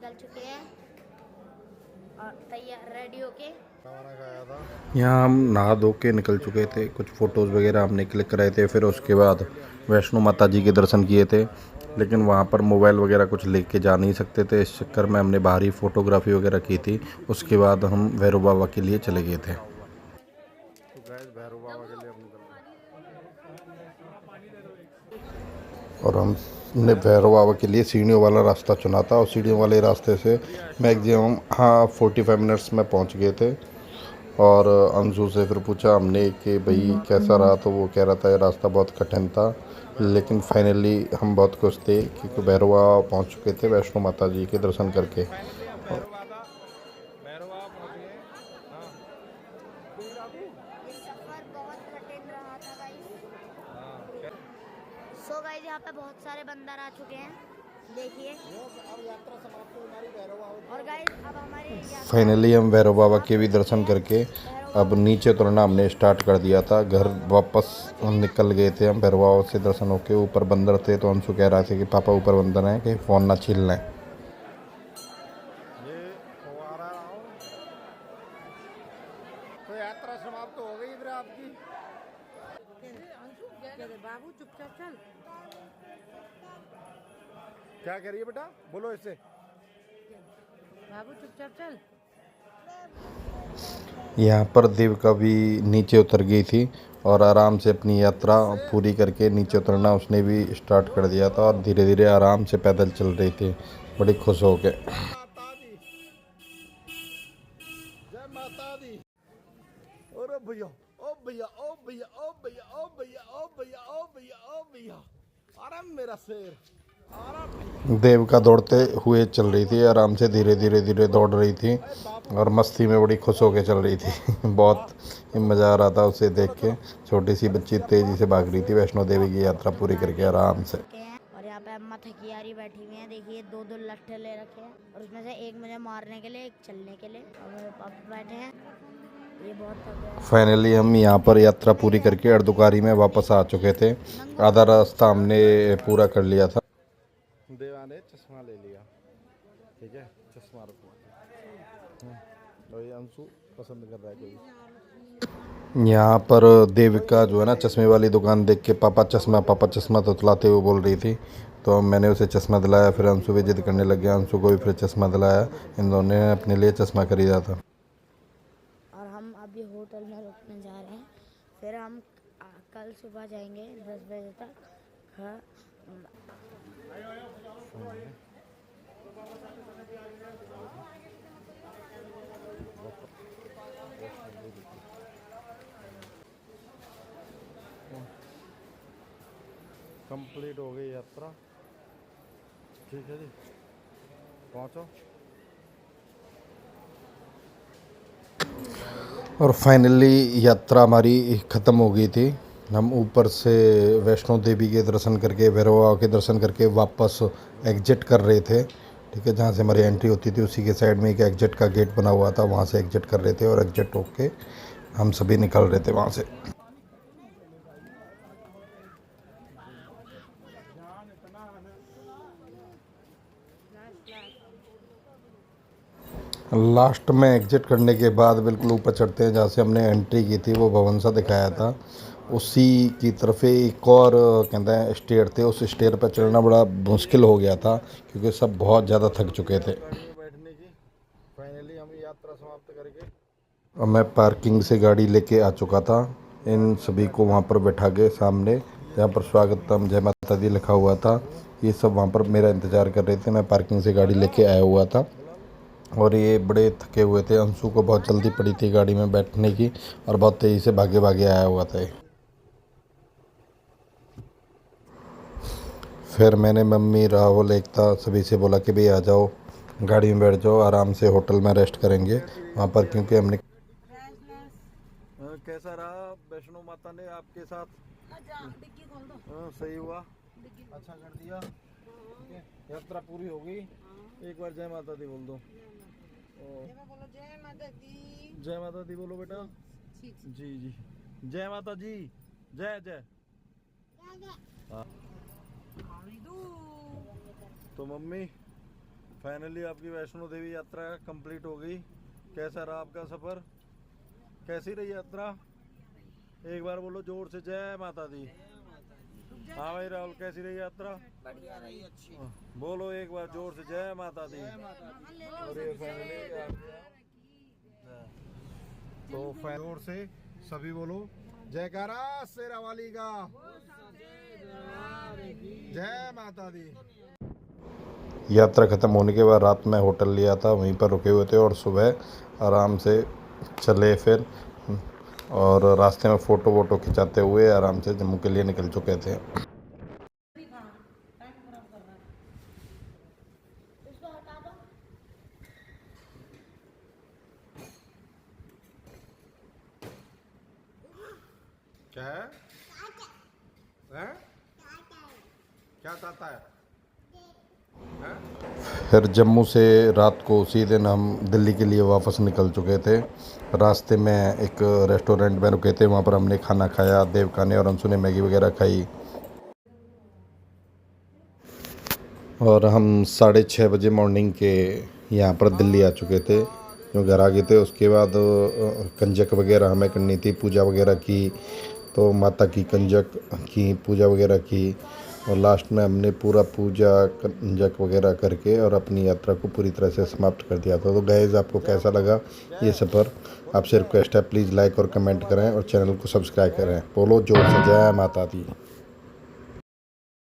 निकल चुके हैं और तैयार रेडी होके खाना खाया था। यहाँ हम नहा धो के निकल चुके थे, कुछ फ़ोटोज़ वगैरह हमने क्लिक कराए थे। फिर उसके बाद वैष्णो माता जी के दर्शन किए थे, लेकिन वहाँ पर मोबाइल वगैरह कुछ लेके जा नहीं सकते थे। इस चक्कर में हमने बाहरी फ़ोटोग्राफी वगैरह की थी। उसके बाद हम भैरव बाबा के लिए चले गए थे। तो गाइस भैरव बाबा के लिए हम निकल गए और हमने भैरव बाबा के लिए सीढ़ियों वाला रास्ता चुना था और सीढ़ियों वाले रास्ते से मैक्सिमम 45 मिनट्स में पहुँच गए थे। और अंशु से फिर पूछा हमने कि भाई कैसा रहा, तो वो कह रहा था ये रास्ता बहुत कठिन था, लेकिन फाइनली हम बहुत खुश थे क्योंकि भैरव बाबा पहुँच चुके थे वैष्णो माता जी के दर्शन करके। ये सफर बहुत कठिन रहा था गाइस। सो गाइस यहाँ पे बहुत सारे बंदर आ चुके हैं, देखिए। और गाइस अब हमारी फाइनली हम भैरव बाबा के भी दर्शन करके अब नीचे उतरना हमने स्टार्ट कर दिया था। घर वापस निकल गए थे हम भैरव बाबा से दर्शन होके। ऊपर बंदर थे तो अंशु कह रहा था कि पापा ऊपर बंदर हैं, कि फ़ोन ना छीन लें। तो यात्रा समाप्त हो गई फिर आपकी। बाबू चुपचाप चल। क्या कह रही है बेटा, बोलो इससे। बाबू चुपचाप चल। यहाँ पर देविका भी नीचे उतर गई थी और आराम से अपनी यात्रा पूरी करके नीचे उतरना उसने भी स्टार्ट कर दिया था और धीरे धीरे आराम से पैदल चल रही थी, बड़ी खुश हो के। जय माता दी। अरे भैया, ओ भैया, ओ भैया, ओ भैया, ओ भैया, ओ भैया, ओ भैया, ओ भैया, अरे मेरा शेर। देविका दौड़ते हुए चल रही थी, आराम से धीरे धीरे धीरे दौड़ रही थी और मस्ती में बड़ी खुश होकर चल रही थी। बहुत मज़ा आ रहा था उसे देख के। छोटी सी बच्ची तेज़ी से भाग रही थी वैष्णो देवी की यात्रा पूरी करके आराम से। और यहाँ पे अम्मा थकियारी बैठी हुई हैं, देखिए 2-2 लट्ठे ले रखे हैं और उसमें से एक मुझे मारने के लिए, एक चलने के लिए। और मेरे पापा बैठे हैं, ये बहुत थक गए हैं। फाइनली हम यहाँ पर यात्रा पूरी करके अर्धकुंवारी में वापस आ चुके थे। आधा रास्ता हमने पूरा कर लिया था। देवा ने चश्मा ले लिया, ठीक है, चश्मा रखो। और ये अंशु पसंद कर रहा है कोई। यहाँ पर देविका जो है ना, चश्मे वाली दुकान देख के पापा चश्मा तुतलाते हुए बोल रही थी, तो मैंने उसे चश्मा दिलाया। फिर अंशु भी जिद करने लग गया, अंशु को भी फिर चश्मा दिलाया। इन दोनों ने अपने लिए चश्मा खरीदा था। और हम अभी होटल में रुकने जा रहे हैं, फिर हम कल सुबह जाएंगे 10 बजे तक। हाँ, कंप्लीट हो गई यात्रा, ठीक है जी, पहुँचो। और फाइनली यात्रा हमारी ख़त्म हो गई थी। हम ऊपर से वैष्णो देवी के दर्शन करके, भैरव बाबा के दर्शन करके वापस एग्जिट कर रहे थे, ठीक है। जहाँ से हमारी एंट्री होती थी उसी के साइड में एक एग्जिट का गेट बना हुआ था, वहाँ से एग्जिट कर रहे थे और एग्जिट होके हम सभी निकल रहे थे वहाँ से। लास्ट में एग्जिट करने के बाद बिल्कुल ऊपर चढ़ते हैं, जहाँ से हमने एंट्री की थी वो भवन सा दिखाया था, उसी की तरफ एक और कहते हैं स्टेयर थे। उस स्टेयर पर चढ़ना बड़ा मुश्किल हो गया था क्योंकि सब बहुत ज़्यादा थक चुके थे। बैठने की फाइनली हम यात्रा समाप्त करके और मैं पार्किंग से गाड़ी लेके आ चुका था। इन सभी को वहाँ पर बैठा के सामने, जहाँ पर स्वागतम जय माता दी लिखा हुआ था, ये सब वहाँ पर मेरा इंतज़ार कर रहे थे। मैं पार्किंग से गाड़ी लेके आया हुआ था और ये बड़े थके हुए थे। अंशु को बहुत जल्दी पड़ी थी गाड़ी में बैठने की और बहुत तेज़ी से भागे भागे आया हुआ था। फिर मैंने मम्मी, राहुल, एकता सभी से बोला कि भाई आ जाओ, गाड़ी में बैठ जाओ, आराम से होटल में रेस्ट करेंगे वहाँ पर, क्योंकि हमने। कैसा रहा वैष्णो माता ने आपके साथ? सही हुआ, अच्छा कर दिया, ठीक है। यात्रा पूरी हो गई। एक बार जय माता दी बोल दो। जय माता दी बोलो बेटा। जी जी, जय माता जी, जय जय। हाँ। तो मम्मी फाइनली आपकी वैष्णो देवी यात्रा कंप्लीट हो गई। कैसा रहा आपका सफ़र? कैसी रही यात्रा? एक बार बोलो जोर से, जय माता दी। हाँ भाई राहुल, कैसी रही यात्रा? बढ़िया रही, अच्छी। बोलो एक बार जोर से, जय माता दी। और ये फाइनली तो जोर से सभी बोलो जयकारा शेरा वाली का, जय माता दी। यात्रा ख़त्म होने के बाद रात में होटल लिया था, वहीं पर रुके हुए थे और सुबह आराम से चले फिर, और रास्ते में फ़ोटो वोटो खिंचाते हुए आराम से जम्मू के लिए निकल चुके थे। क्या है? क्या चाहता है? फिर जम्मू से रात को उसी दिन हम दिल्ली के लिए वापस निकल चुके थे। रास्ते में एक रेस्टोरेंट में रुके थे, वहाँ पर हमने खाना खाया। देवका ने और अंशु ने मैगी वगैरह खाई और हम 6:30 बजे मॉर्निंग के यहाँ पर दिल्ली आ चुके थे, जो घर आ गए थे। उसके बाद कंजक वगैरह हमें करनी थी, पूजा वगैरह की, तो माता की कंजक की पूजा वगैरह की, और लास्ट में हमने पूरा पूजा कंजक वगैरह करके और अपनी यात्रा को पूरी तरह से समाप्त कर दिया था। तो गाइस, आपको कैसा लगा ये सफ़र? आपसे रिक्वेस्ट है, प्लीज़ लाइक और कमेंट करें और चैनल को सब्सक्राइब करें। बोलो जोर से, जय माता दी।